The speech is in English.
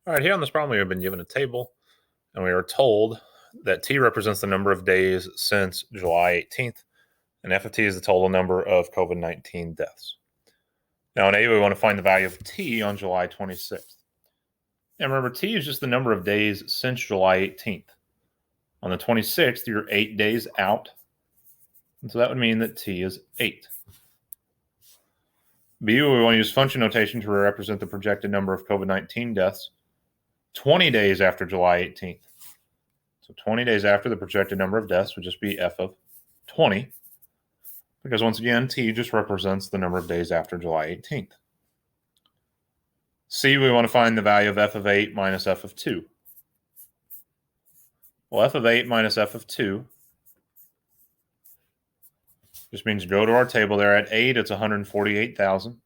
All right, here on this problem, we have been given a table, and we are told that t represents the number of days since July 18th, and f of t is the total number of COVID-19 deaths. Now, in A, we want to find the value of t on July 26th. And remember, t is just the number of days since July 18th. On the 26th, you're 8 days out, and so that would mean that t is 8. B, we want to use function notation to represent the projected number of COVID-19 deaths 20 days after July 18th. So 20 days after, the projected number of deaths would just be f of 20, because once again, t just represents the number of days after July 18th. C, we want to find the value of f of 8 minus f of 2. Well, f of 8 minus f of 2 just means go to our table there. At 8, it's 148,000.